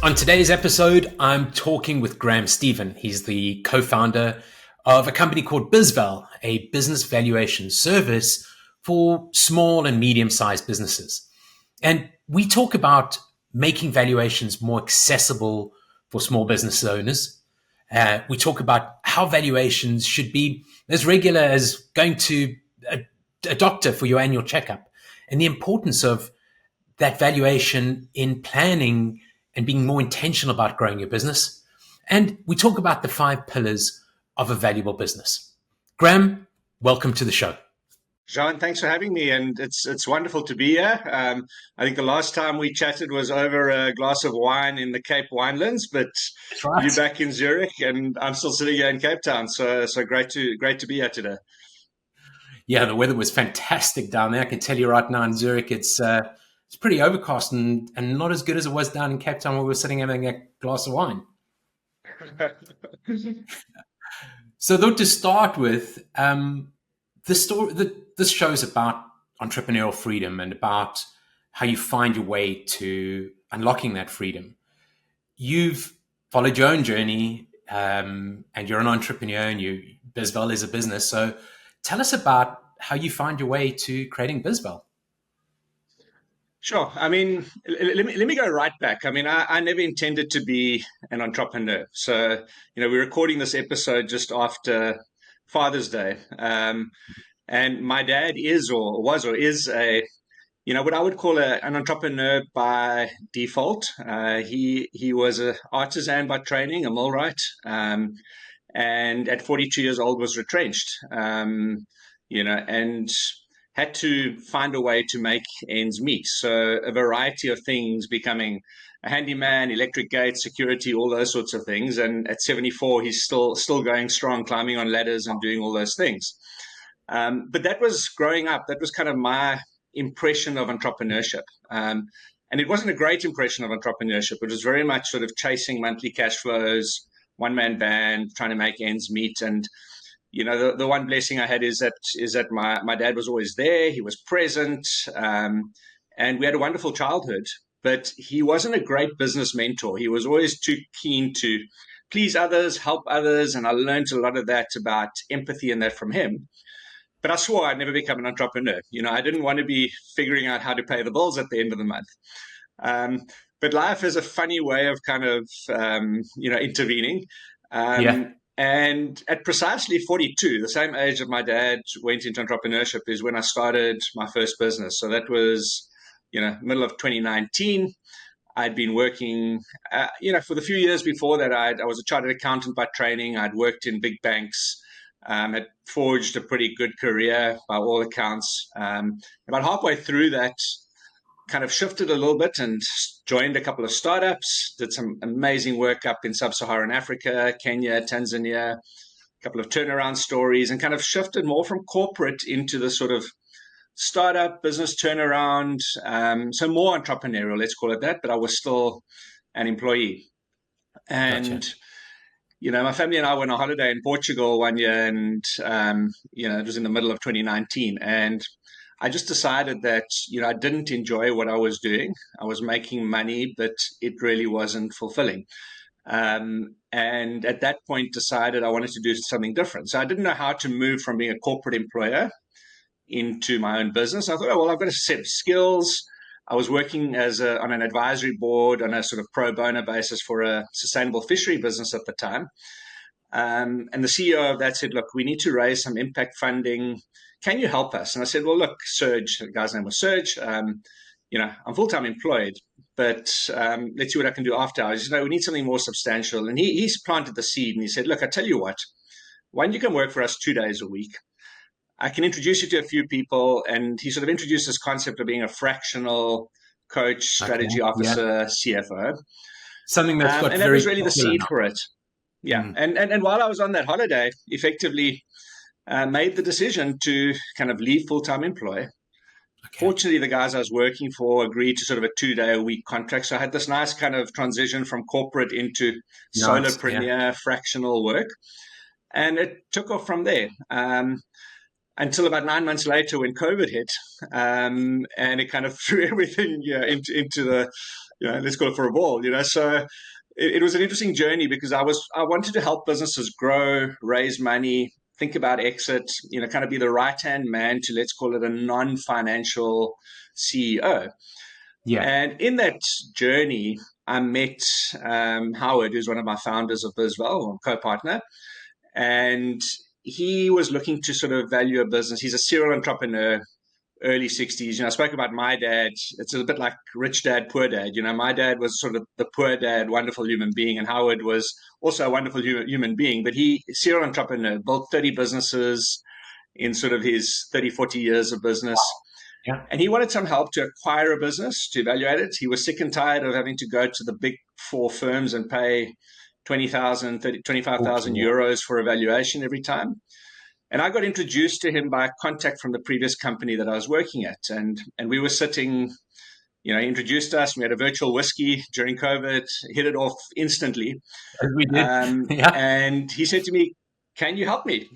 On today's episode, I'm talking with Graham Stephen. He's the co-founder of a company called bizval, a business valuation service for small and medium-sized businesses. And we talk about making valuations more accessible for small business owners. We talk about how valuations should be as regular as going to a doctor for your annual checkup, and the importance of that valuation in planning and being more intentional about growing your business. And we talk about the 5 pillars of a valuable business. Graham, welcome to the show. Jean, thanks for having me, and it's wonderful to be here. I think the last time we chatted was over a glass of wine in the Cape Winelands, but That's right. you're back in Zurich, and I'm still sitting here in Cape Town. So great to be here today. Yeah, the weather was fantastic down there. I can tell you right now in Zurich, it's pretty overcast and not as good as it was down in Cape Town where we were sitting having a glass of wine. So, though, to start with, this show is about entrepreneurial freedom and about how you find your way to unlocking that freedom. You've followed your own journey, and you're an entrepreneur, and bizval is a business. So, tell us about how you find your way to creating bizval. Sure. I mean, let me go right back. I mean, I never intended to be an entrepreneur. So, we're recording this episode just after Father's Day. And my dad is or was or is what I would call an entrepreneur by default. He was an artisan by training, a millwright, and at 42 years old was retrenched, and had to find a way to make ends meet. So a variety of things, becoming a handyman, electric gate, security, all those sorts of things. And at 74, he's still going strong, climbing on ladders and doing all those things. But that was growing up. That was kind of my impression of entrepreneurship. And it wasn't a great impression of entrepreneurship. It was very much sort of chasing monthly cash flows, one-man band, trying to make ends meet. And the one blessing I had is that my dad was always there. He was present, and we had a wonderful childhood. But he wasn't a great business mentor. He was always too keen to please others, help others, and I learned a lot of that about empathy and that from him. But I swore I'd never become an entrepreneur. I didn't want to be figuring out how to pay the bills at the end of the month. But life is a funny way of kind of intervening. Yeah. And at precisely 42, the same age that my dad went into entrepreneurship, is when I started my first business. So that was, middle of 2019. I'd been working, for the few years before that, I was a chartered accountant by training. I'd worked in big banks, had forged a pretty good career by all accounts. About halfway through that, kind of shifted a little bit and joined a couple of startups, did some amazing work up in sub-Saharan Africa, Kenya, Tanzania, a couple of turnaround stories, and kind of shifted more from corporate into the sort of startup business turnaround. So more entrepreneurial, let's call it that, but I was still an employee. And, Gotcha. My family and I went on a holiday in Portugal one year, and, it was in the middle of 2019. And I just decided that, I didn't enjoy what I was doing. I was making money, but it really wasn't fulfilling. And at that point decided I wanted to do something different. So I didn't know how to move from being a corporate employer into my own business. I thought, well, I've got a set of skills. I was working on an advisory board on a sort of pro bono basis for a sustainable fishery business at the time. And the CEO of that said, look, we need to raise some impact funding. Can you help us? And I said, well, look, Serge, the guy's name was Serge. I'm full-time employed, but let's see what I can do after hours. We need something more substantial. And he's planted the seed, and he said, look, I tell you what, why don't you come work for us 2 days a week? I can introduce you to a few people. And he sort of introduced this concept of being a fractional coach, strategy officer, CFO. Something that's got and very that was really the popular seed now. for it. Yeah. And while I was on that holiday, effectively made the decision to kind of leave full-time employ. Okay. Fortunately, the guys I was working for agreed to sort of a 2-day-a-week contract. So I had this nice kind of transition from corporate into solopreneur, fractional work. And it took off from there. until about 9 months later when COVID hit, and it kind of threw everything into the, let's call it for a ball, So it was an interesting journey because I wanted to help businesses grow, raise money, think about exit, kind of be the right hand man to, let's call it, a non-financial CEO. Yeah. And in that journey, I met Howard, who's one of my founders of bizval, co-partner, and he was looking to sort of value a business. He's a serial entrepreneur, early 60s. I spoke about my dad. It's a bit like rich dad, poor dad. My dad was sort of the poor dad, wonderful human being, and Howard was also a wonderful human being. But he, serial entrepreneur, built 30 businesses in sort of his 30, 40 years of business. Yeah. And he wanted some help to acquire a business, to evaluate it. He was sick and tired of having to go to the big four firms and pay 20,000, 30, 25,000 Yeah. euros for a valuation every time. And I got introduced to him by a contact from the previous company that I was working at. And we were sitting, he introduced us. We had a virtual whiskey during COVID, hit it off instantly. As we did. Yeah. And he said to me, "Can you help me?"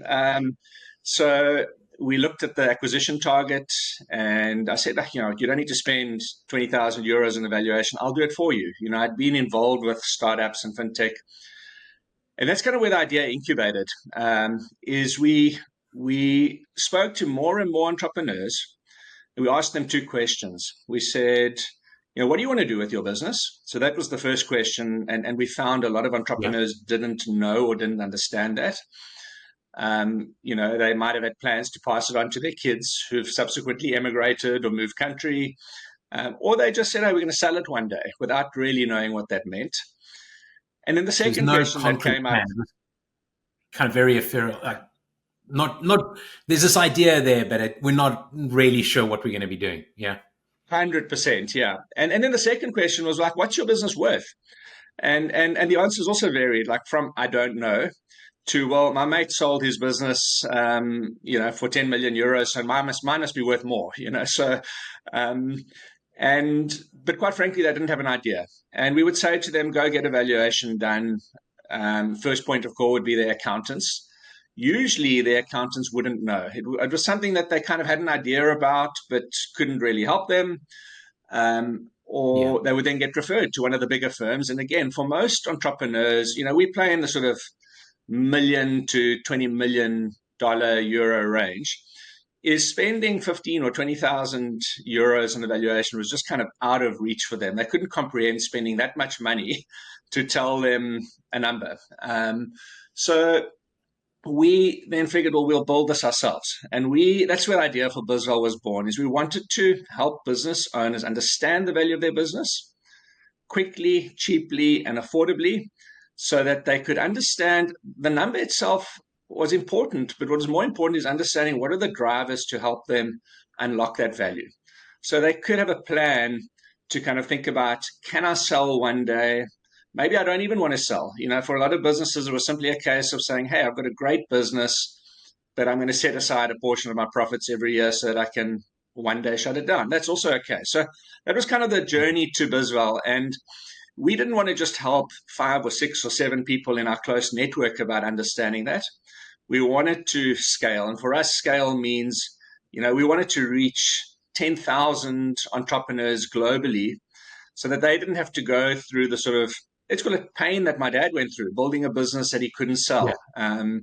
So we looked at the acquisition target, and I said, you don't need to spend 20,000 euros in the valuation. I'll do it for you. I'd been involved with startups and fintech, and that's kind of where the idea incubated. Is we spoke to more and more entrepreneurs, and we asked them two questions. We said, what do you want to do with your business? So that was the first question, and we found a lot of Yeah. entrepreneurs didn't know or didn't understand that. They might have had plans to pass it on to their kids who've subsequently emigrated or moved country, or they just said, "Oh, we're going to sell it one day," without really knowing what that meant. And then the So there's second no question that concrete came up, plan. It's kind of very ephemeral. Like not. There's this idea there, but we're not really sure what we're going to be doing. Yeah. 100%, yeah. And then the second question was like, "What's your business worth?" And the answers also varied, like from "I don't know" to, "Well, my mate sold his business, for 10 million euros, so mine must be worth more." So, um, but quite frankly, they didn't have an idea. And we would say to them, "Go get a valuation done." First point of call would be their accountants. Usually, their accountants wouldn't know. It was something that they kind of had an idea about, but couldn't really help them. Yeah. Or they would then get referred to one of the bigger firms. And again, for most entrepreneurs, we play in the sort of million to $20 million euro range. Is spending 15 or 20,000 euros on the valuation was just kind of out of reach for them. They couldn't comprehend spending that much money to tell them a number. So we then figured, well, we'll build this ourselves. And that's where the idea for bizval was born, is we wanted to help business owners understand the value of their business quickly, cheaply, and affordably, so that they could understand the number itself was important, but what was more important is understanding what are the drivers to help them unlock that value. So they could have a plan to kind of think about, can I sell one day? Maybe I don't even want to sell. For a lot of businesses, it was simply a case of saying, "Hey, I've got a great business, but I'm going to set aside a portion of my profits every year so that I can one day shut it down." That's also okay. So that was kind of the journey to bizval. And we didn't want to just help 5 or 6 or 7 people in our close network about understanding that. We wanted to scale. And for us, scale means, we wanted to reach 10,000 entrepreneurs globally so that they didn't have to go through the sort of, let's call it, pain that my dad went through, building a business that he couldn't Yeah. sell.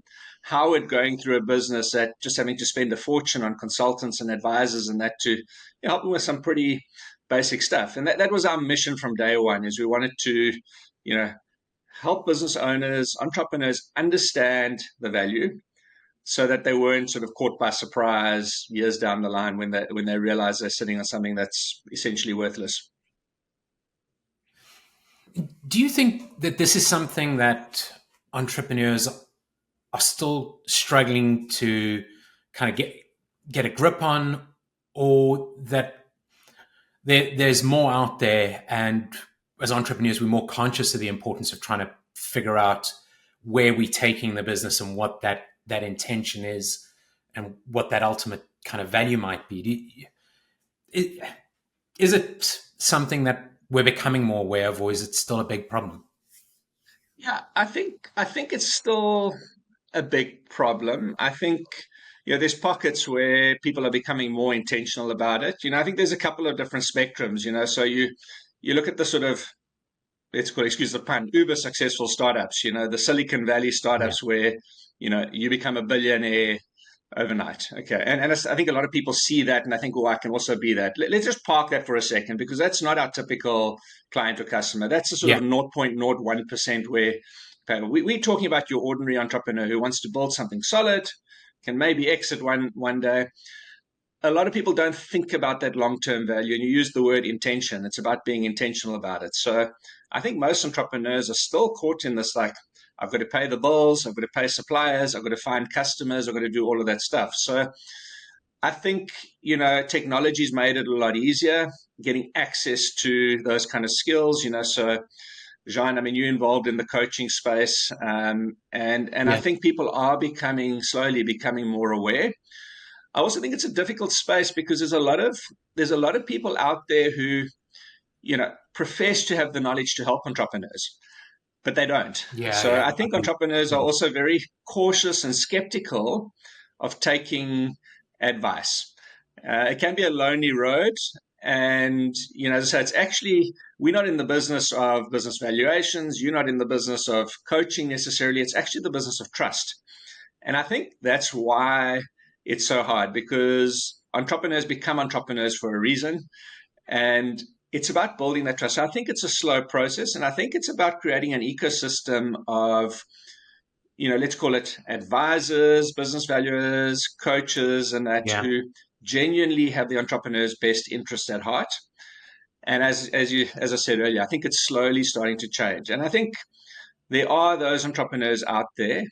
Howard going through a business that just having to spend a fortune on consultants and advisors and that to help him with some pretty basic stuff. And that was our mission from day one, is we wanted to, help business owners, entrepreneurs understand the value so that they weren't sort of caught by surprise years down the line when they realize they're sitting on something that's essentially worthless. Do you think that this is something that entrepreneurs are still struggling to kind of get a grip on, or that there's more out there, and as entrepreneurs we're more conscious of the importance of trying to figure out where we're taking the business and what that intention is and what that ultimate kind of value might be? Is it something that we're becoming more aware of, or is it still a big problem? Yeah, I think it's still a big problem. I think there's pockets where people are becoming more intentional about it. I think there's a couple of different spectrums. So you look at the sort of, let's call, excuse the pun, uber successful startups. The Silicon Valley Yeah. startups where you become a billionaire overnight. Okay, and I think a lot of people see that, and I think, oh, I can also be that. Let's just park that for a second, because that's not our typical client or customer. That's a sort of Yeah. 0.01% where, okay, we're talking about your ordinary entrepreneur who wants to build something solid, can maybe exit one day. A lot of people don't think about that long-term value, and you use the word intention. It's about being intentional about it. So I think most entrepreneurs are still caught in this, like, I've got to pay the bills, I've got to pay suppliers, I've got to find customers, I've got to do all of that stuff. So I think, technology's made it a lot easier getting access to those kind of skills. So Jean, I mean, you're involved in the coaching space, and I Yeah. think people are slowly becoming more aware. I also think it's a difficult space because there's a lot of people out there who profess to have the knowledge to help entrepreneurs, but they don't. Yeah. So Yeah. I think I think, entrepreneurs are yeah. also very cautious and skeptical of taking advice. It can be a lonely road. And, as I say, it's actually, we're not in the business of business valuations. You're not in the business of coaching necessarily. It's actually the business of trust. And I think that's why it's so hard, because entrepreneurs become entrepreneurs for a reason. And it's about building that trust. So I think it's a slow process. And I think it's about creating an ecosystem of, let's call it advisors, business valuers, coaches, and that, Yeah. who genuinely have the entrepreneur's best interest at heart. And as I said earlier, I think it's slowly starting to change. And I think there are those entrepreneurs out there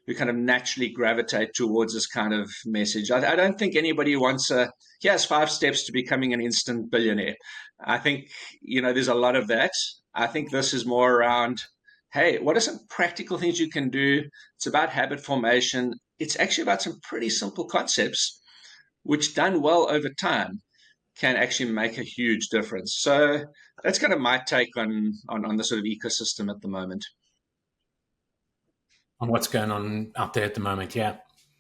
who kind of naturally gravitate towards this kind of message. I don't think anybody wants here's 5 steps to becoming an instant billionaire. I think, there's a lot of that. I think this is more around, hey, what are some practical things you can do? It's about habit formation. It's actually about some pretty simple concepts, which done well over time can actually make a huge difference. So that's kind of my take on the sort of ecosystem at the moment. On what's going on out there at the moment. Yeah.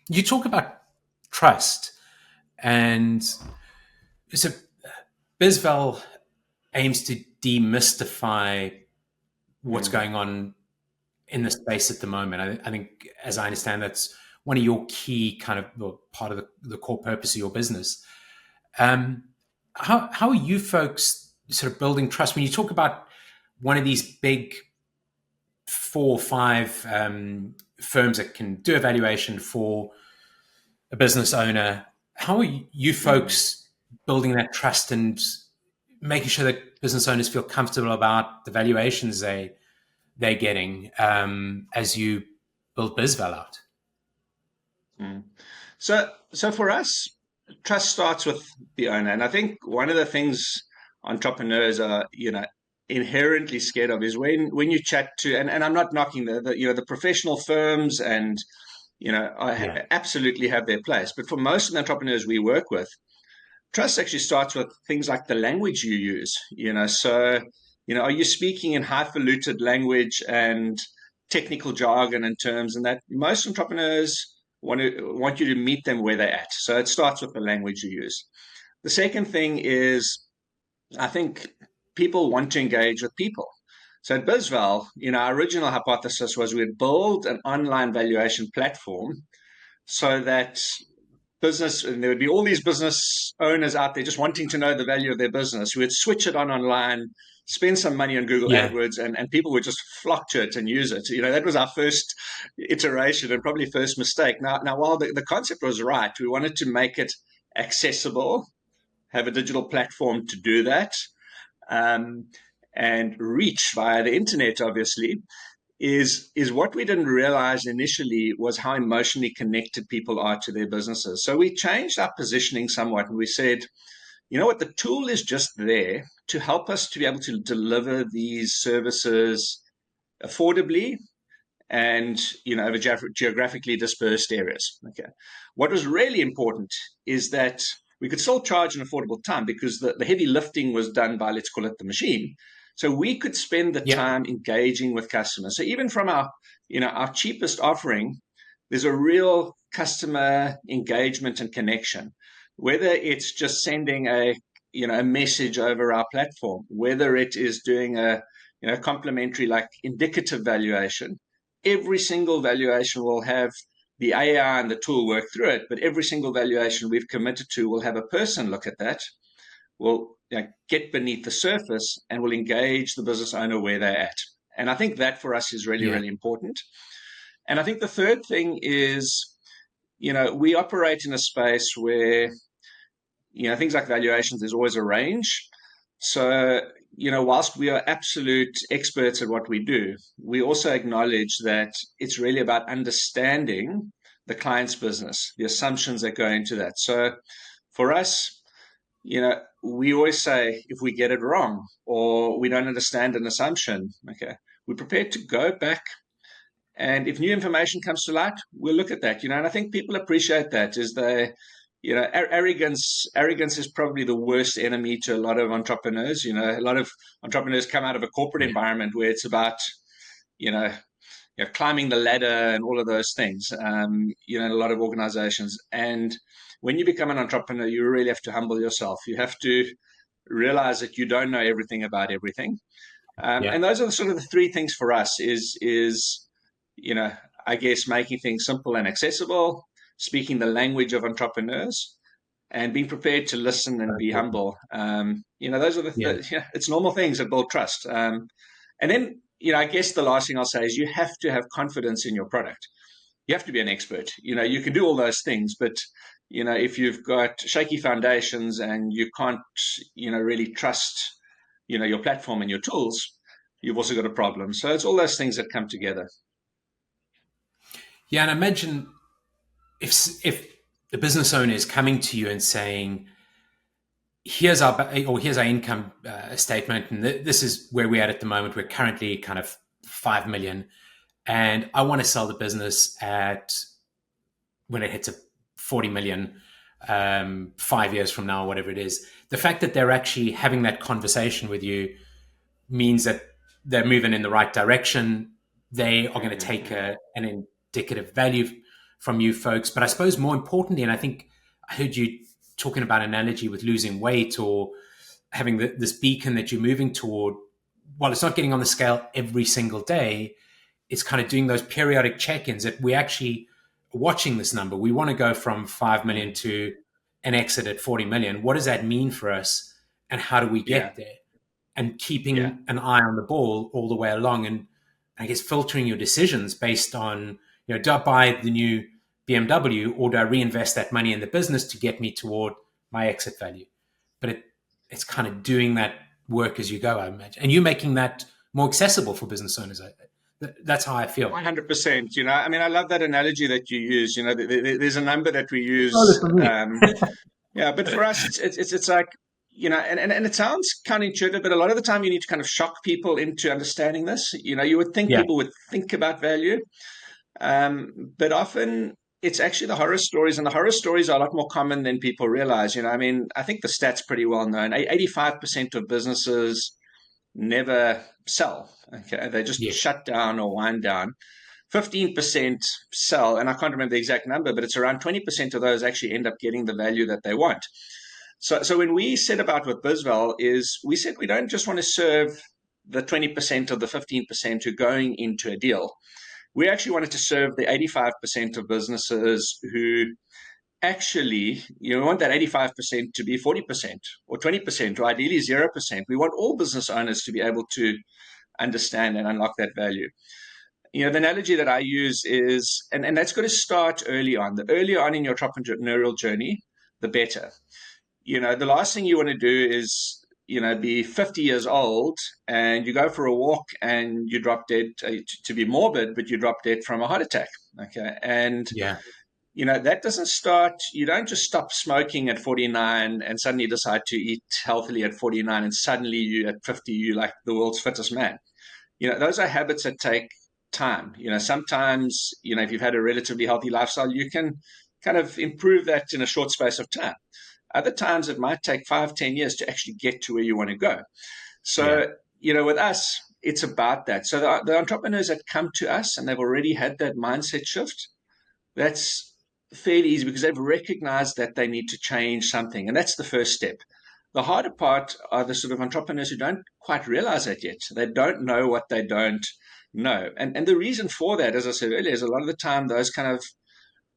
You talk about trust, and so bizval aims to demystify what's Mm. going on in the space at the moment. I think, as I understand, that's one of your key kind of, well, part of the core purpose of your business. Um, how are you folks sort of building trust when you talk about one of these big 4 or 5 firms that can do evaluation for a business owner? How are you Mm. folks building that trust and making sure that business owners feel comfortable about the valuations they're getting as you build bizval out? Mm. So for us, trust starts with the owner, and I think one of the things entrepreneurs are, inherently scared of is when you chat to, and I'm not knocking the professional firms, and Yeah. absolutely have their place, but for most of the entrepreneurs we work with, trust actually starts with things like the language you use. So are you speaking in highfalutin language and technical jargon and terms, and that most entrepreneurs want you to meet them where they're at. So it starts with the language you use. The second thing is, I think people want to engage with people. So at bizval, our original hypothesis was we'd build an online valuation platform so that business, and there would be all these business owners out there just wanting to know the value of their business, who would switch it on online, spend some money on Google Yeah. AdWords, and people would just flock to it and use it. That was our first iteration and probably first mistake. Now while the concept was right, we wanted to make it accessible, have a digital platform to do that, um, and reach via the internet, obviously. Is what we didn't realize initially was how emotionally connected people are to their businesses. So we changed our positioning somewhat, and we said, you know what, the tool is just there to help us to be able to deliver these services affordably and over geographically dispersed areas. Okay. What was really important is that we could still charge an affordable time, because the heavy lifting was done by, let's call it, the machine. So we could spend the Yeah. time engaging with customers. So even from our cheapest offering, there's a real customer engagement and connection, whether it's just sending a message over our platform, whether it is doing a complimentary like indicative valuation. Every single valuation will have the AI and the tool work through it, but every single valuation we've committed to will have a person look at that, will get beneath the surface, and will engage the business owner where they're at. And I think that for us is really, Yeah. really important. And I think the third thing is, we operate in a space where, things like valuations, there's always a range. So, whilst we are absolute experts at what we do, we also acknowledge that it's really about understanding the client's business, the assumptions that go into that. So for us, we always say if we get it wrong or we don't understand an assumption, okay, we're prepared to go back. And if new information comes to light, we'll look at that, and I think people appreciate that. Is they, arrogance is probably the worst enemy to a lot of entrepreneurs. A lot of entrepreneurs come out of a corporate Yeah. environment where it's about, you know, climbing the ladder and all of those things, in a lot of organizations. And when you become an entrepreneur, you really have to humble yourself. You have to realize that you don't know everything about everything. Yeah. And those are sort of the three things for us is, I guess making things simple and accessible, speaking the language of entrepreneurs, and being prepared to listen and be humble. Those are Yeah. it's normal things that build trust. And then, I guess the last thing I'll say is you have to have confidence in your product. You have to be an expert. You can do all those things, but if you've got shaky foundations and you can't, really trust, your platform and your tools, you've also got a problem. So it's all those things that come together. Yeah. And imagine if the business owner is coming to you and saying, here's our income statement, and this is where we're at the moment. We're currently kind of 5 million, and I want to sell the business at when it hits a 40 million 5 years from now, whatever it is. The fact that they're actually having that conversation with you means that they're moving in the right direction. They are going to take an indicative value from you folks. But I suppose more importantly, and I think I heard you talking about an analogy with losing weight or having this beacon that you're moving toward. While it's not getting on the scale every single day, it's kind of doing those periodic check-ins that we actually are watching this number. We want to go from 5 million to an exit at 40 million. What does that mean for us? And how do we Yeah, get there? And yeah, keeping an eye on the ball all the way along, and I guess filtering your decisions based on, do I buy the new BMW or do I reinvest that money in the business to get me toward my exit value? But it's kind of doing that work as you go, I imagine, and you're making that more accessible for business owners. That's how I feel. 100%. I love that analogy that you use. There's a number that we use. Regardless for me. Yeah, but for us, it's like, and it sounds counterintuitive, but a lot of the time you need to kind of shock people into understanding this. You would think Yeah, people would think about value, but often it's actually the horror stories, and the horror stories are a lot more common than people realize. I think the stats pretty well known. 85% of businesses never sell. Okay, they just yeah, shut down or wind down. 15% sell, and I can't remember the exact number, but it's around 20% of those actually end up getting the value that they want. So when we set about with bizval, is we said we don't just want to serve the 20% of the 15% who are going into a deal. We actually wanted to serve the 85% of businesses who actually, we want that 85% to be 40% or 20% or ideally 0%. We want all business owners to be able to understand and unlock that value. The analogy that I use is, and that's got to start early on. The earlier on in your entrepreneurial journey, the better. The last thing you want to do is, be 50 years old and you go for a walk and you drop dead, to be morbid, but you drop dead from a heart attack. Okay. And, yeah, that doesn't start, you don't just stop smoking at 49 and suddenly decide to eat healthily at 49 and suddenly you at 50, you like the world's fittest man. Those are habits that take time. Sometimes, if you've had a relatively healthy lifestyle, you can kind of improve that in a short space of time. Other times it might take 5, 10 years to actually get to where you want to go. yeah, So, with us, it's about that. So the entrepreneurs that come to us and they've already had that mindset shift, that's fairly easy because they've recognized that they need to change something. And that's the first step. The harder part are the sort of entrepreneurs who don't quite realize that yet. They don't know what they don't know. And the reason for that, as I said earlier, is a lot of the time those kind of,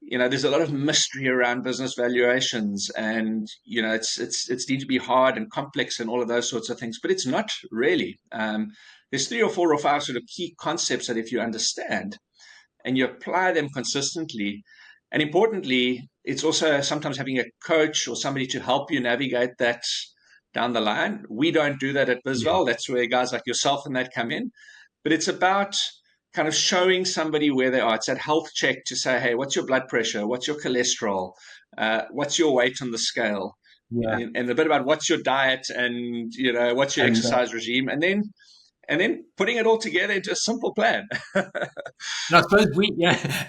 there's a lot of mystery around business valuations, and it's need to be hard and complex and all of those sorts of things, but it's not really. There's three or four or five sort of key concepts that if you understand and you apply them consistently, and importantly, it's also sometimes having a coach or somebody to help you navigate that down the line. We don't do that at Yeah. bizval. That's where guys like yourself and that come in, but it's about kind of showing somebody where they are. It's that health check to say, hey, what's your blood pressure? What's your cholesterol? What's your weight on the scale? Yeah. And a bit about what's your diet, and what's your And exercise regime, and then putting it all together into a simple plan. and I suppose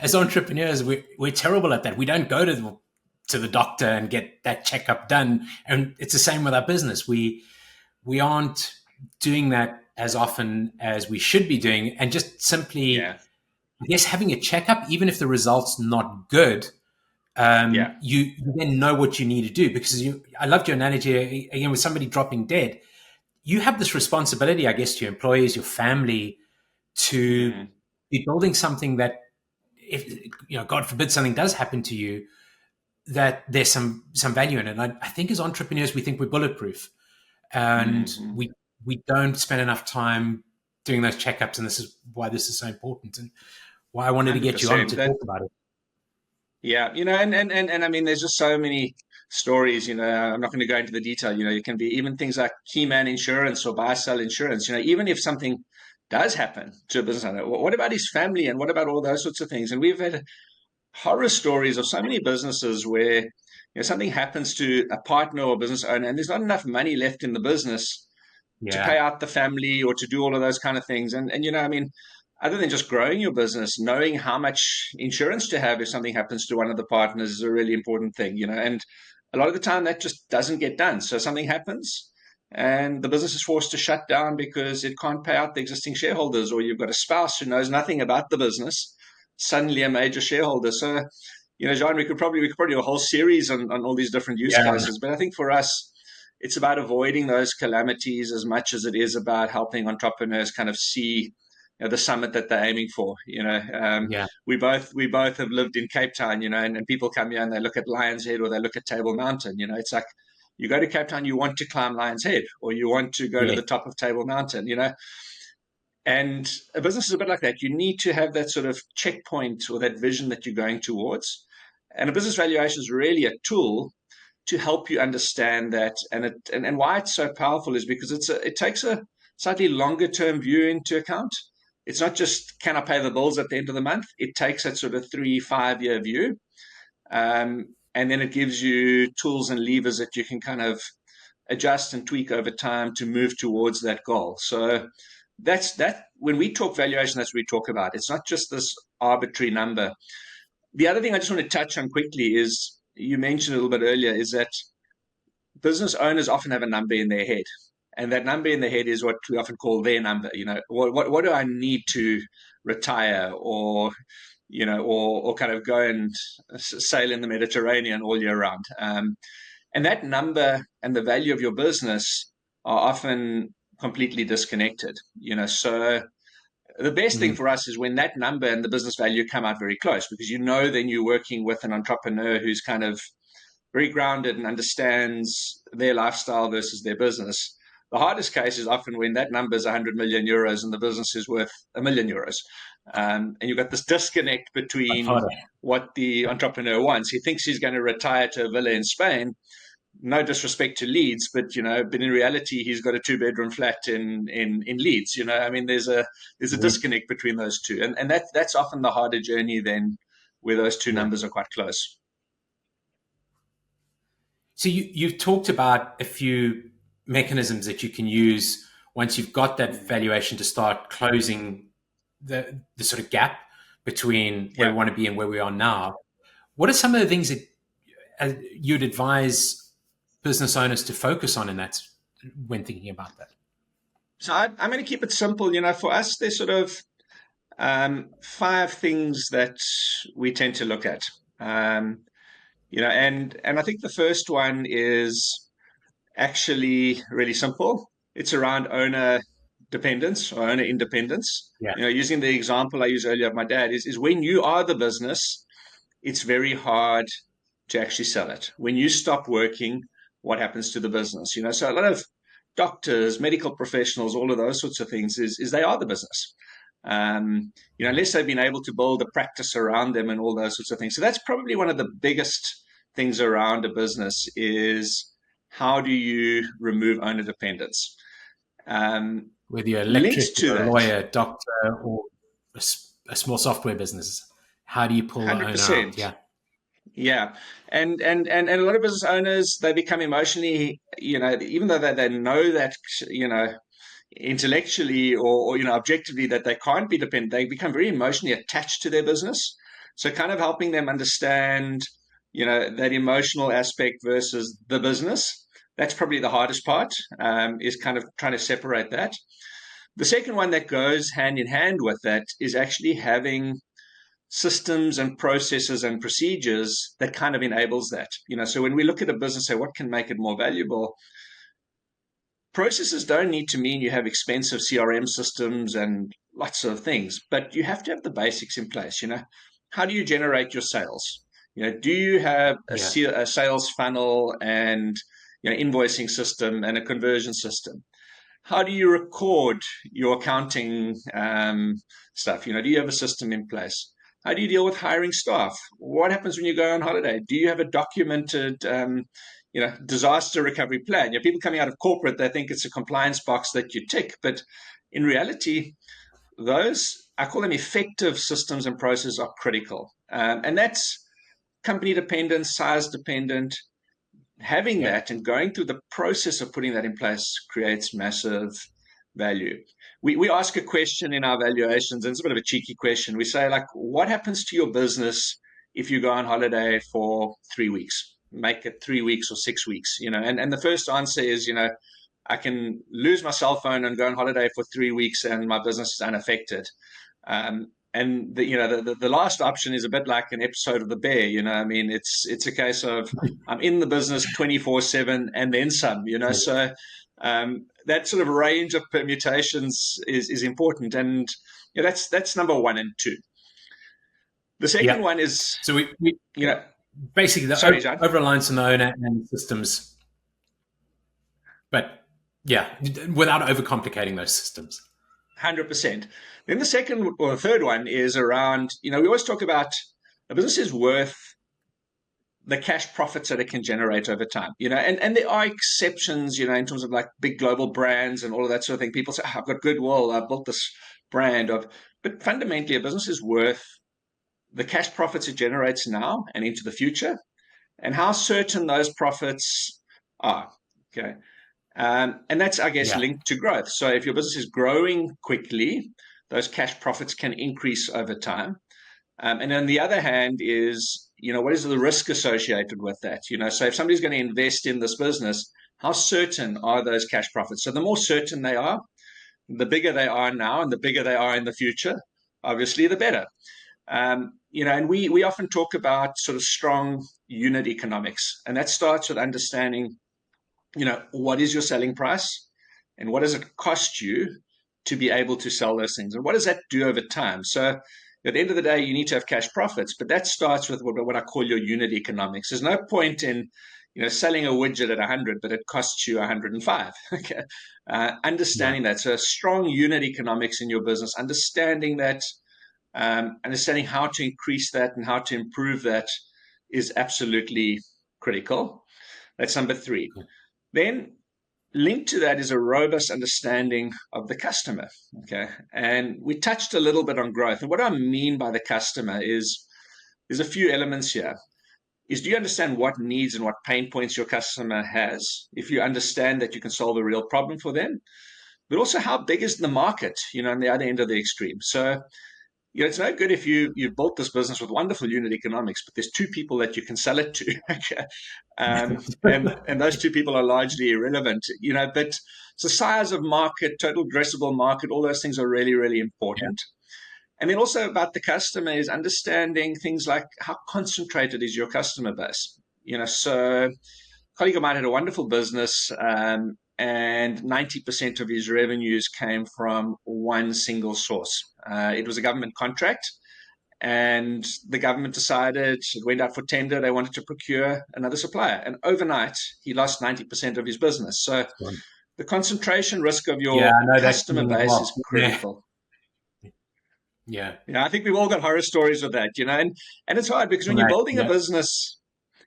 as entrepreneurs, we're terrible at that. We don't go to the doctor and get that checkup done, and it's the same with our business. We aren't doing that as often as we should be doing, and just simply, Yeah, I guess, having a checkup, even if the result's not good, yeah, you then know what you need to do. Because I loved your analogy again with somebody dropping dead. You have this responsibility, I guess, to your employees, your family, to mm, be building something that, if God forbid something does happen to you, that there's some value in it. And I think as entrepreneurs, we think we're bulletproof, and mm. we don't spend enough time doing those checkups, and this is why this is so important, and why I wanted to get you on 100%. to That talk about it. Yeah, and I mean, there's just so many stories. I'm not going to go into the detail. It can be even things like key man insurance or buy sell insurance. Even if something does happen to a business owner, what about his family and what about all those sorts of things? And we've had horror stories of so many businesses where something happens to a partner or business owner, and there's not enough money left in the business to pay Yeah, out the family or to do all of those kind of things. And I mean, other than just growing your business, knowing how much insurance to have if something happens to one of the partners is a really important thing. And a lot of the time that just doesn't get done. So something happens and the business is forced to shut down because it can't pay out the existing shareholders, or you've got a spouse who knows nothing about the business, suddenly a major shareholder. So, John, we could probably do a whole series on all these different use yeah, cases. But I think for us, it's about avoiding those calamities as much as it is about helping entrepreneurs kind of see the summit that they're aiming for. yeah, We both have lived in Cape Town, and people come here and they look at Lion's Head or they look at Table Mountain. It's like you go to Cape Town, you want to climb Lion's Head or you want to go to yeah, the top of Table Mountain. And a business is a bit like that. You need to have that sort of checkpoint or that vision that you're going towards. And a business valuation is really a tool to help you understand that. And why it's so powerful is because it takes a slightly longer term view into account. It's not just can I pay the bills at the end of the month. It takes that sort of 3-5 year view, and then it gives you tools and levers that you can kind of adjust and tweak over time to move towards that goal. So that's that. When we talk valuation, that's what we talk about. It's not just this arbitrary number. The other thing I just want to touch on quickly is you mentioned a little bit earlier is that business owners often have a number in their head. And that number in their head is what we often call their number. What do I need to retire, or kind of go and sail in the Mediterranean all year round? And that number and the value of your business are often completely disconnected. So the best thing mm, for us is when that number and the business value come out very close, because then you're working with an entrepreneur who's kind of very grounded and understands their lifestyle versus their business. The hardest case is often when that number is 100 million euros and the business is worth 1 million euros. And you've got this disconnect much between harder. what the entrepreneur wants. He thinks he's going to retire to a villa in Spain. No disrespect to Leeds, but in reality, he's got a 2 bedroom flat in Leeds. I mean, there's a Mhm. disconnect between those two, and that's often the harder journey then, where those two Yeah. numbers are quite close. So you've talked about a few mechanisms that you can use once you've got that valuation to start closing the sort of gap between where Yeah. we want to be and where we are now. What are some of the things that you'd advise business owners to focus on in that when thinking about that? So I'm going to keep it simple. For us, there's sort of five things that we tend to look at. Um, and I think the first one is actually really simple. It's around owner dependence or owner independence. Yeah. Using the example I used earlier of my dad is when you are the business, it's very hard to actually sell it. When you stop working, what happens to the business? So a lot of doctors, medical professionals, all of those sorts of things is they are the business. Unless they've been able to build a practice around them and all those sorts of things. So that's probably one of the biggest things around a business is how do you remove owner dependence? Um, Whether you're Links electric to or a that, lawyer, doctor, or a small software business, how do you pull the owner out? 100%. Yeah. Yeah, and a lot of business owners they become emotionally, even though they know that, intellectually or objectively that they can't be dependent, they become very emotionally attached to their business. So kind of helping them understand, that emotional aspect versus the business. That's probably the hardest part, is kind of trying to separate that. The second one that goes hand in hand with that is actually having systems and processes and procedures that kind of enables that. So when we look at a business, say what can make it more valuable, processes don't need to mean you have expensive CRM systems and lots of things, but you have to have the basics in place. How do you generate your sales? Do you have Yeah. a sales funnel and invoicing system and a conversion system? How do you record your accounting stuff? Do you have a system in place? How do you deal with hiring staff? What happens when you go on holiday? Do you have a documented, disaster recovery plan? People coming out of corporate, they think it's a compliance box that you tick, but in reality, those I call them effective systems and processes are critical, and that's company dependent, size dependent. Having Yeah. that and going through the process of putting that in place creates massive value. We ask a question in our valuations, and it's a bit of a cheeky question. We say, like, what happens to your business if you go on holiday for 3 weeks? Make it 3 weeks or 6 weeks, and the first answer is, I can lose my cell phone and go on holiday for 3 weeks and my business is unaffected. And the last option is a bit like an episode of The Bear. I mean, it's a case of I'm in the business 24/7 and then some. So that sort of range of permutations is important, and that's number one and two. The second Yeah. one is, So we you know, basically the sorry, John. over reliance on the owner and systems, but yeah, without overcomplicating those systems. 100%. Then the second or the third one is around, we always talk about a business is worth the cash profits that it can generate over time, and there are exceptions, in terms of like big global brands and all of that sort of thing. People say, I've got goodwill, I've built this brand but fundamentally a business is worth the cash profits it generates now and into the future and how certain those profits are. Okay. And that's, I guess, Yeah. linked to growth. So if your business is growing quickly, those cash profits can increase over time. And on the other hand is, what is the risk associated with that? So if somebody's going to invest in this business, how certain are those cash profits? So the more certain they are, the bigger they are now and the bigger they are in the future, obviously the better. And we often talk about sort of strong unit economics, and that starts with understanding, what is your selling price and what does it cost you to be able to sell those things? And what does that do over time? So at the end of the day, you need to have cash profits, but that starts with what I call your unit economics. There's no point in, selling a widget at 100, but it costs you 105. Okay. Yeah. Understanding that. So strong unit economics in your business, understanding that, understanding how to increase that and how to improve that is absolutely critical. That's number three. Then linked to that is a robust understanding of the customer. Okay. And we touched a little bit on growth. And what I mean by the customer is there's a few elements here. Is do you understand what needs and what pain points your customer has? If you understand that you can solve a real problem for them, but also how big is the market, on the other end of the extreme. So it's no good if you've built this business with wonderful unit economics, but there's two people that you can sell it to, and those two people are largely irrelevant, But the size of market, total addressable market, all those things are really, really Yeah. important. And then also about the customer is understanding things like how concentrated is your customer base. So a colleague of mine had a wonderful business, and 90% of his revenues came from one single source. It was a government contract, and the government decided, it went out for tender, they wanted to procure another supplier. And overnight, he lost 90% of his business. So the concentration risk of Yeah, your I know that customer feeling as base is well. Yeah, critical. yeah, I think we've all got horror stories of that, and it's hard because when you're right. building a Yeah, business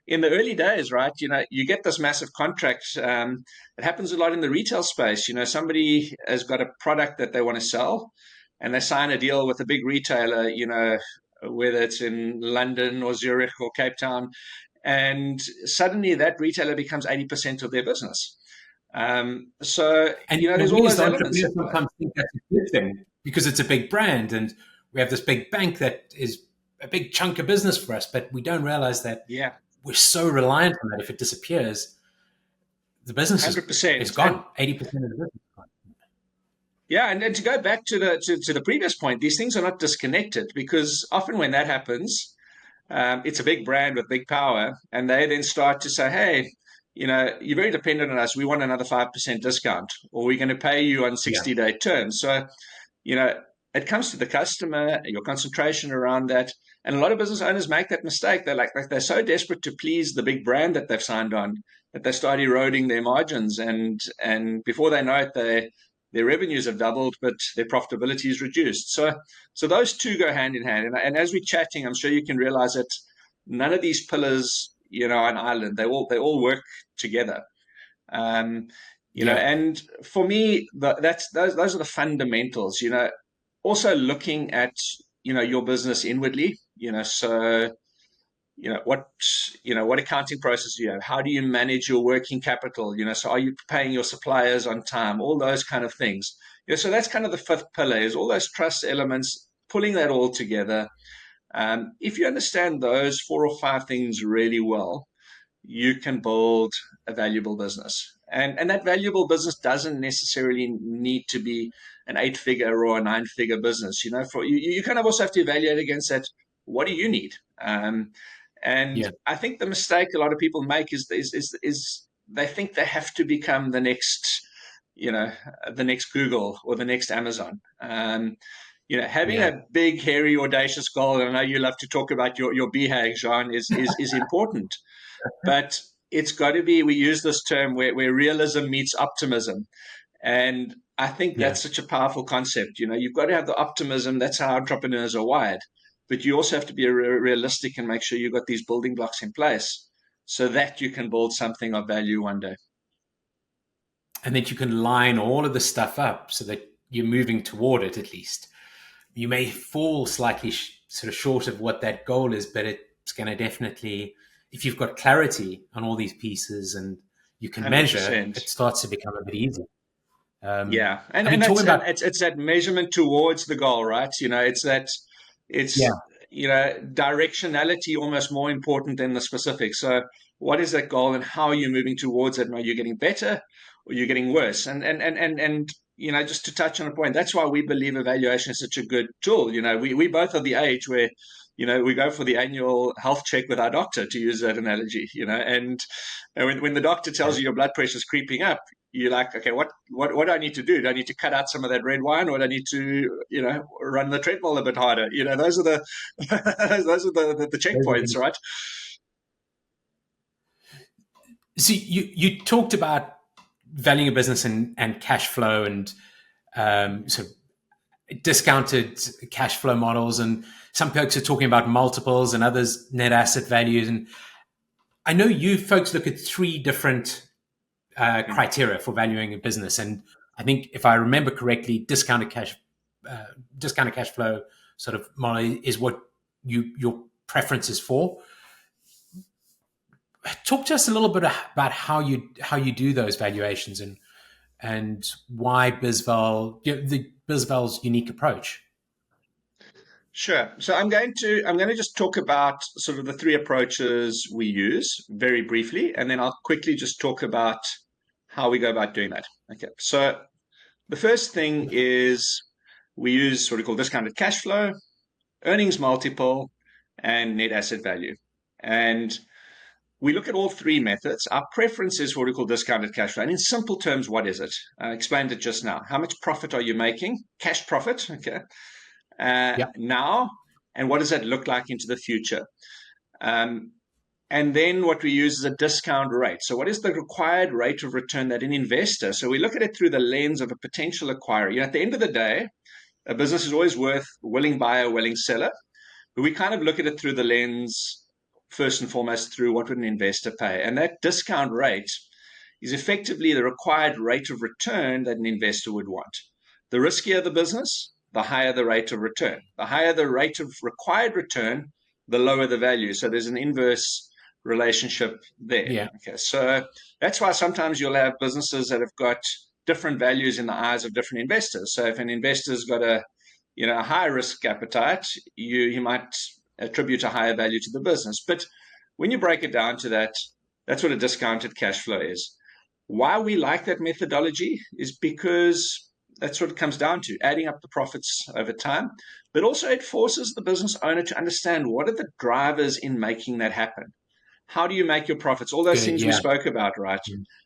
in the early days, right, you get this massive contract. It happens a lot in the retail space. Somebody has got a product that they want to sell, and they sign a deal with a big retailer, whether it's in London or Zurich or Cape Town, and suddenly that retailer becomes 80% of their business. So, and there's we all as those the elements entrepreneurs at play. sometimes think that's a good thing because it's a big brand and we have this big bank that is a big chunk of business for us, but we don't realize that Yeah, we're so reliant on that. If it disappears, the business is 100%. And gone. 80% of the business is gone. yeah, and to go back to the previous point, these things are not disconnected, because often when that happens, it's a big brand with big power, and they then start to say, "Hey, you're very dependent on us. We want another 5% discount, or we're going to pay you on Yeah, 60-day terms." So, you know, it comes to the customer, your concentration around that, and a lot of business owners make that mistake. Like they're so desperate to please the big brand that they've signed on that they start eroding their margins, and before they know it, their revenues have doubled, but their profitability is reduced. So those two go hand in hand. And as we're chatting, I'm sure you can realize that none of these pillars, are an island. They all work together. Um, yeah, and for me, that's those are the fundamentals. Also looking at your business inwardly. So what accounting process do you have? How do you manage your working capital? So are you paying your suppliers on time? All those kind of things. So that's kind of the fifth pillar, is all those trust elements, pulling that all together. If you understand those four or five things really well, you can build a valuable business. And that valuable business doesn't necessarily need to be an 8-figure or a 9-figure business. For you kind of also have to evaluate against that. What do you need? And yeah, I think the mistake a lot of people make is they think they have to become you know, the next Google or the next Amazon. Having yeah, a big, hairy, audacious goal, and I know you love to talk about your BHAG, Jean, is important. But it's got to be, we use this term where realism meets optimism. And I think yeah. that's such a powerful concept. You've got to have the optimism. That's how entrepreneurs are wired. But you also have to be realistic and make sure you've got these building blocks in place so that you can build something of value one day. And that you can line all of the stuff up so that you're moving toward it at least. You may fall slightly sort of short of what that goal is, but it's going to definitely, if you've got clarity on all these pieces and you can measure, 100%. it starts to become a bit easier. Yeah. And I mean, and talking that's and about, it's that measurement towards the goal, right? yeah, It's directionality almost more important than the specifics. So what is that goal and how are you moving towards it? And are you getting better or you're getting worse? And just to touch on a point, that's why we believe evaluation is such a good tool. We both are the age where, we go for the annual health check with our doctor, to use that analogy, and when the doctor tells you your blood pressure is creeping up, you're like, okay, what do I need to do? Do I need to cut out some of that red wine, or do I need to, run the treadmill a bit harder? Those are the those are the checkpoints, right? so you talked about valuing a business and cash flow and sort of discounted cash flow models. And some folks are talking about multiples and others net asset values. And I know you folks look at three different criteria for valuing a business. And I think if I remember correctly, discounted cash flow sort of model is what your preference is for. Talk to us a little bit about how you do those valuations and why bizval the bizval's unique approach. Sure. So I'm going to just talk about sort of the three approaches we use very briefly, and then I'll quickly just talk about how we go about doing that. Okay. So the first thing is we use what we call discounted cash flow. earnings multiple, and net asset value. And we look at all three methods. Our preference is what we call discounted cash flow. And in simple terms, what is it? I explained it just now. How much profit are you making? Cash profit, okay, Yeah. now, and what does that look like into the future? Um, and then what we use is a discount rate. So what is the required rate of return that an investor? So we look at it through the lens of a potential acquirer. At the end of the day, a business is always worth willing buyer, willing seller. But we kind of look at it through the lens, first and foremost, through what would an investor pay. And that discount rate is effectively the required rate of return that an investor would want. The riskier the business, the higher the rate of return. The higher the rate of required return, the lower the value. So there's an inverse relationship there. Yeah. Okay, so that's why sometimes you'll have businesses that have got different values in the eyes of different investors. So if an investor's got a high risk appetite, you might attribute a higher value to the business. But when you break it down to that, that's what a discounted cash flow is. Why we like that methodology is because that's what it comes down to, adding up the profits over time. But also it forces the business owner to understand what are the drivers in making that happen. How do you make your profits? All those Good. things we Yeah. spoke about, right?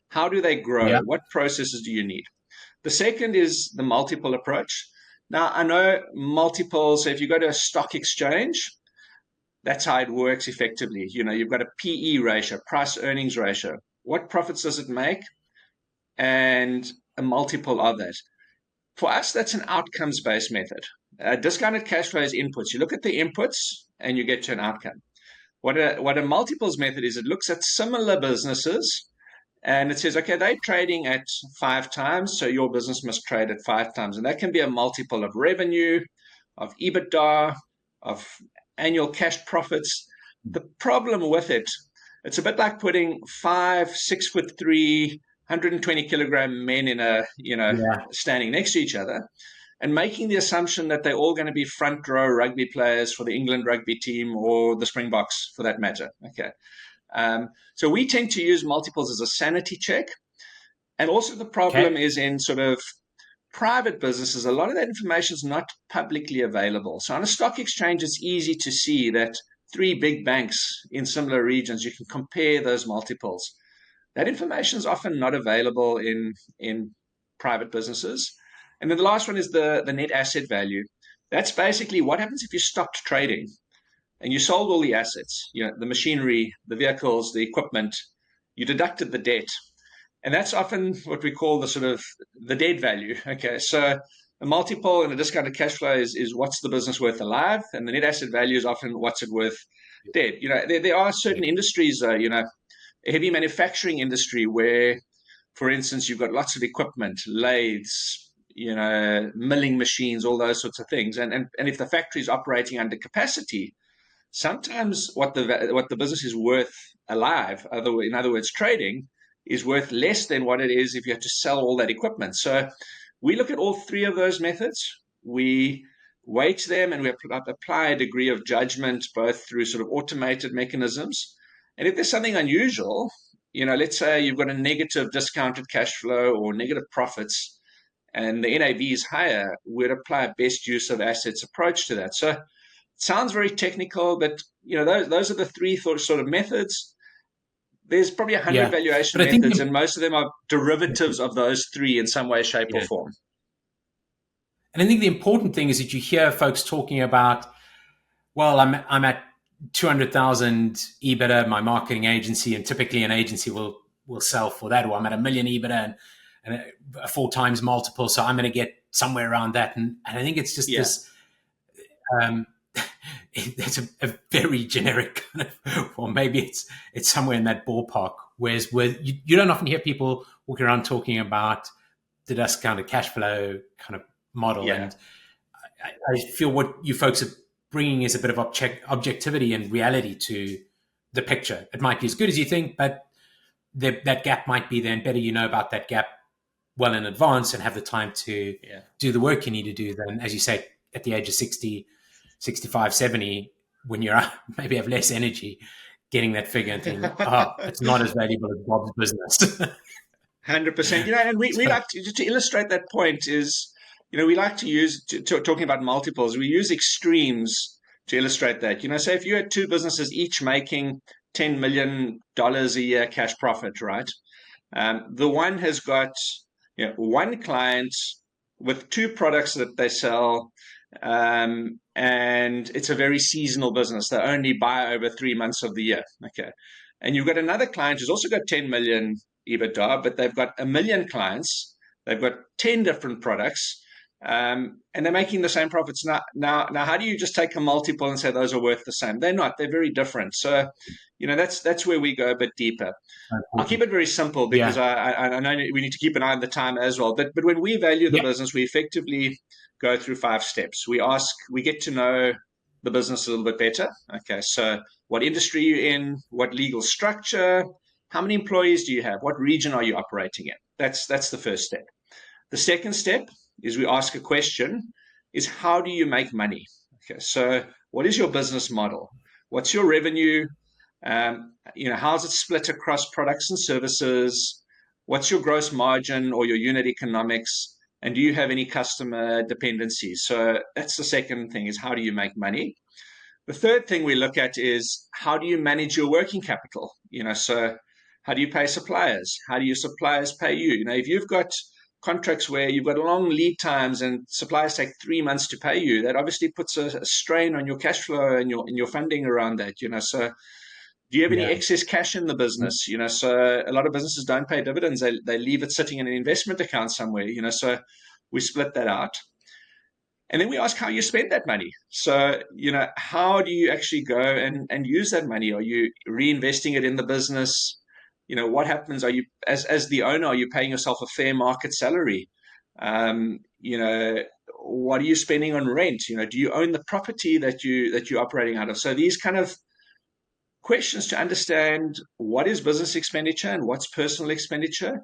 How do they grow? Yeah. What processes do you need? The second is the multiple approach. Now, I know multiples, so if you go to a stock exchange, that's how it works effectively. You've got a PE ratio, price earnings ratio. What profits does it make? And a multiple of that. For us, that's an outcomes based method. Discounted cash flow is inputs. You look at the inputs and you get to an outcome. What a multiples method is, it looks at similar businesses and it says, okay, they're trading at 5 times, so your business must trade at 5 times. And that can be a multiple of revenue, of EBITDA, of annual cash profits. The problem with it, it's a bit like putting 5 6'3", 120-kilogram men in Yeah. standing next to each other and making the assumption that they're all going to be front row rugby players for the England rugby team or the Springboks for that matter. Okay. So we tend to use multiples as a sanity check. And also the problem Okay. is in sort of private businesses, a lot of that information is not publicly available. So on a stock exchange, it's easy to see that three big banks in similar regions, you can compare those multiples. That information is often not available in private businesses. And then the last one is the net asset value. That's basically what happens if you stopped trading and you sold all the assets, the machinery, the vehicles, the equipment, you deducted the debt. And that's often what we call the sort of the dead value. Okay, so a multiple and a discounted cash flow is what's the business worth alive, and the net asset value is often what's it worth dead. There are certain Good. industries, heavy manufacturing industry where, for instance, you've got lots of equipment, lathes, milling machines, all those sorts of things. And if the factory is operating under capacity, sometimes what the business is worth alive, in other words, trading, is worth less than what it is if you had to sell all that equipment. So we look at all three of those methods. We weight them and we apply a degree of judgment, both through sort of automated mechanisms. And if there's something unusual, let's say you've got a negative discounted cash flow or negative profits, and the NAV is higher, we'd apply a best use of assets approach to that. So it sounds very technical, but those are the three sort of methods. There's probably 100 Yeah. valuation But I think methods, and most of them are derivatives of those three in some way, shape, or yeah. form. And I think the important thing is that you hear folks talking about, well, I'm at 200,000 EBITDA, my marketing agency, and typically an agency will sell for that, or I'm at 1 million EBITDA and a 4 times multiple, so I'm going to get somewhere around that. And I think it's just Yeah, this. Um, it's a very generic kind of, or maybe it's somewhere in that ballpark. Whereas you don't often hear people walking around talking about the discounted cash flow kind of model. yeah, And I feel what you folks are bringing is a bit of objectivity and reality to the picture. It might be as good as you think, but that gap might be there, and better you know about that gap well in advance and have the time to yeah. do the work you need to do than, as you say, at the age of 60, 65, 70, when you're maybe have less energy, getting that figure and thinking, oh, it's not as valuable as Bob's business. 100%. And we So, like to illustrate that point is, we like to use, talking about multiples, we use extremes to illustrate that. Say if you had two businesses each making $10 million a year cash profit, right? The one has got one client with two products that they sell, and it's a very seasonal business. They only buy over 3 months of the year. Okay. And you've got another client who's also got 10 million EBITDA, but they've got 1 million clients. They've got 10 different products, and they're making the same profits. Now, how do you just take a multiple and say those are worth the same? They're not. They're very different. So, that's where we go a bit deeper. I'll keep it very simple because Yeah. I know we need to keep an eye on the time as well. But when we value the Yeah. business, we effectively go through 5 steps. We get to know the business a little bit better. Okay, so what industry are you in? What legal structure? How many employees do you have? What region are you operating in? That's the first step. The second step is we ask a question: is how do you make money? Okay, so what is your business model? What's your revenue? How's it split across products and services? What's your gross margin or your unit economics? And do you have any customer dependencies? So that's the second thing, is how do you make money? The third thing we look at is how do you manage your working capital? So how do you pay suppliers? How do your suppliers pay you? If you've got contracts where you've got long lead times and suppliers take 3 months to pay you, that obviously puts a strain on your cash flow and your funding around that. So do you have any Yeah. excess cash in the business? So a lot of businesses don't pay dividends. They leave it sitting in an investment account somewhere, so we split that out. And then we ask how you spend that money. So, how do you actually go and use that money? Are you reinvesting it in the business? What happens? Are you, as the owner, are you paying yourself a fair market salary? What are you spending on rent? Do you own the property that you're operating out of? So these kind of questions to understand what is business expenditure and what's personal expenditure,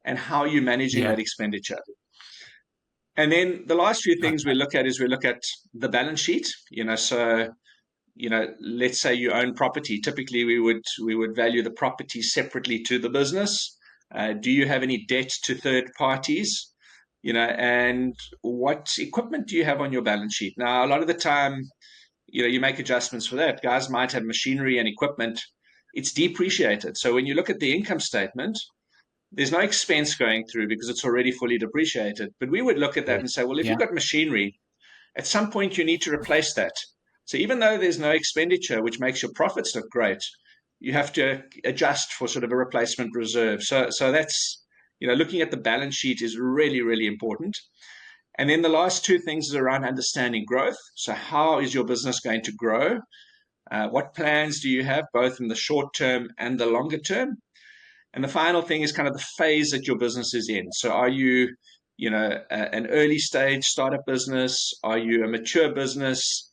and how you're managing Yeah. that expenditure. And then the last few things we Okay. look at is we look at the balance sheet. So let's say you own property. Typically, we would value the property separately to the business. Do you have any debt to third parties? And what equipment do you have on your balance sheet? Now, a lot of the time, you make adjustments for that. Guys might have machinery and equipment. It's depreciated. So when you look at the income statement, there's no expense going through because it's already fully depreciated. But we would look at that Yes. and say, well, if Yeah. you've got machinery, at some point you need to replace that. So even though there's no expenditure, which makes your profits look great, you have to adjust for sort of a replacement reserve. So that's, looking at the balance sheet is really, really important. And then the last two things is around understanding growth. So how is your business going to grow? What plans do you have, both in the short term and the longer term? And the final thing is kind of the phase that your business is in. So are you, an early stage startup business? Are you a mature business?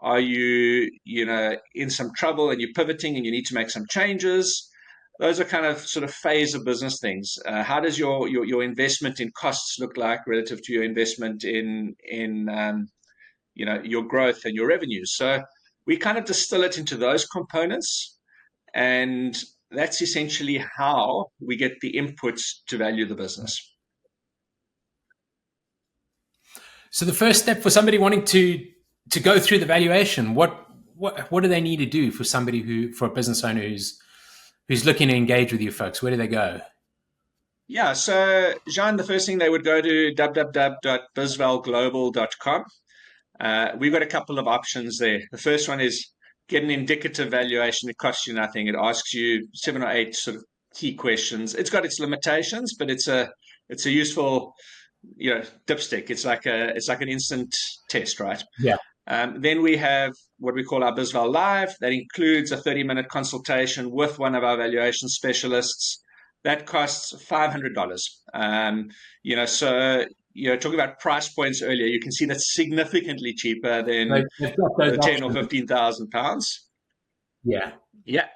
Are you, in some trouble and you're pivoting and you need to make some changes? Those are kind of sort of phase of business things. How does your investment in costs look like relative to your investment in your growth and your revenues? So we kind of distill it into those components, and that's essentially how we get the inputs to value the business. So the first step for somebody wanting to go through the valuation, what do they need to do for for a business owner who's looking to engage with you folks? Where do they go? Yeah, so Jean, the first thing they would go to www.bizvalglobal.com. We've got a couple of options there. The first one is get an indicative valuation. It costs you nothing. It asks you 7 or 8 sort of key questions. It's got its limitations, but it's a useful dipstick. It's like an instant test, right? Yeah. Then we have what we call our bizval live. That includes a 30-minute consultation with one of our valuation specialists. That costs $500. So talking about price points earlier, you can see that's significantly cheaper than They've got those the 10 or options. 15,000 pounds. Yeah. Yeah.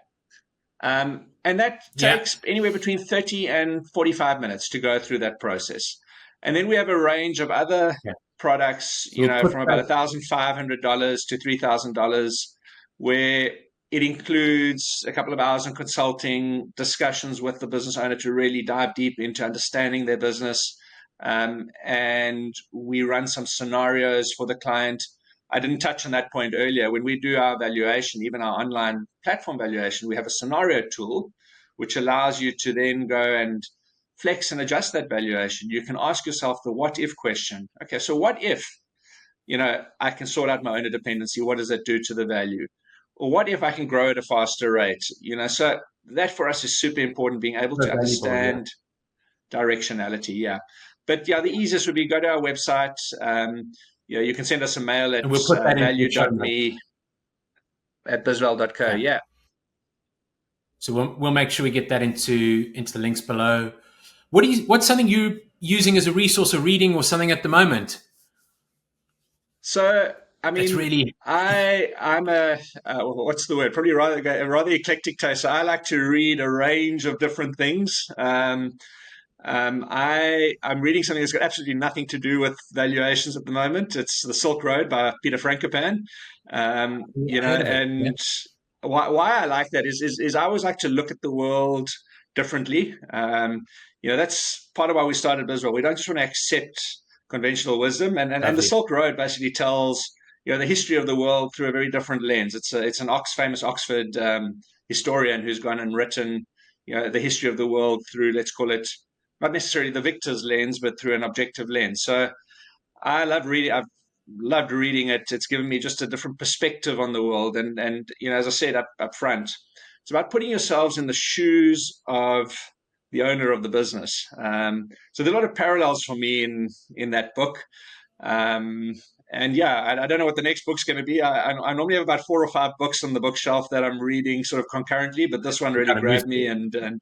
And that Yeah. takes anywhere between 30 and 45 minutes to go through that process. And then we have a range of other Yeah. products, So we'll put from about that. $1,500 to $3,000, where it includes a couple of hours in consulting, discussions with the business owner to really dive deep into understanding their business. And we run some scenarios for the client. I didn't touch on that point earlier. When we do our valuation, even our online platform valuation, we have a scenario tool which allows you to then go and flex and adjust that valuation. You can ask yourself the what if question. Okay, so what if, I can sort out my owner dependency? What does that do to the value? Or what if I can grow at a faster rate? So that for us is super important, being able So to valuable, yeah. understand directionality. Yeah. But yeah, the easiest would be go to our website. You can send us a mail at And we'll put that into the show notes. value.me@bizval.co. Okay. Yeah. So we'll make sure we get that into the links below. What's something you using as a resource or reading or something at the moment? So, I That's mean, really I'm what's the word? Probably rather eclectic taste. So I like to read a range of different things. I'm reading something that's got absolutely nothing to do with valuations at the moment. It's The Silk Road by Peter Frankopan. heard of it. Yeah. And why I like that is I always like to look at the world differently. That's part of why we started bizval. We don't just want to accept conventional wisdom, and the Lovely. Silk Road basically tells the history of the world through a very different lens. It's an famous Oxford historian who's gone and written the history of the world through, let's call it, not necessarily the victor's lens, but through an objective lens. So I love reading. I've loved reading it. It's given me just a different perspective on the world. And as I said up front, it's about putting yourselves in the shoes of the owner of the business. So there are a lot of parallels for me in that book. Um, and yeah, I don't know what the next book's going to be. I normally have about 4 or 5 books on the bookshelf that I'm reading sort of concurrently, but this one You really got to move grabbed me, to. and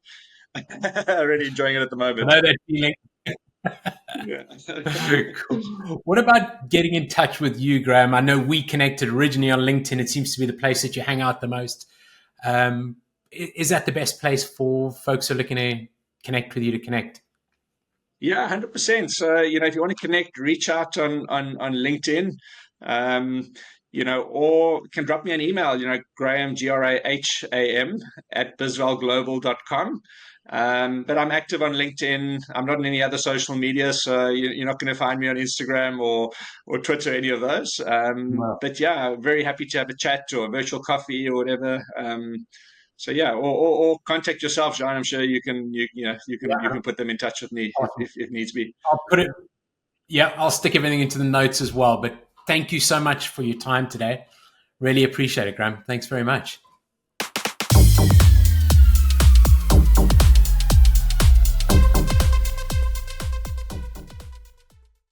really enjoying it at the I moment. know that feeling. Yeah. Cool. What about getting in touch with you, Graham? I know we connected originally on LinkedIn. It seems to be the place that you hang out the most. Is that the best place for folks who are looking to connect with you to connect? Yeah, 100%. So, if you want to connect, reach out on LinkedIn, or can drop me an email, Graham, Graham, at bizvalglobal.com. But I'm active on LinkedIn. I'm not on any other social media, so you're not going to find me on Instagram or Twitter, any of those. Well, But yeah, very happy to have a chat or a virtual coffee or whatever. So yeah, or contact yourself, John. I'm sure you can put them in touch with me if, awesome. if needs be. I'll put it. Yeah, I'll stick everything into the notes as well. But thank you so much for your time today. Really appreciate it, Graham. Thanks very much.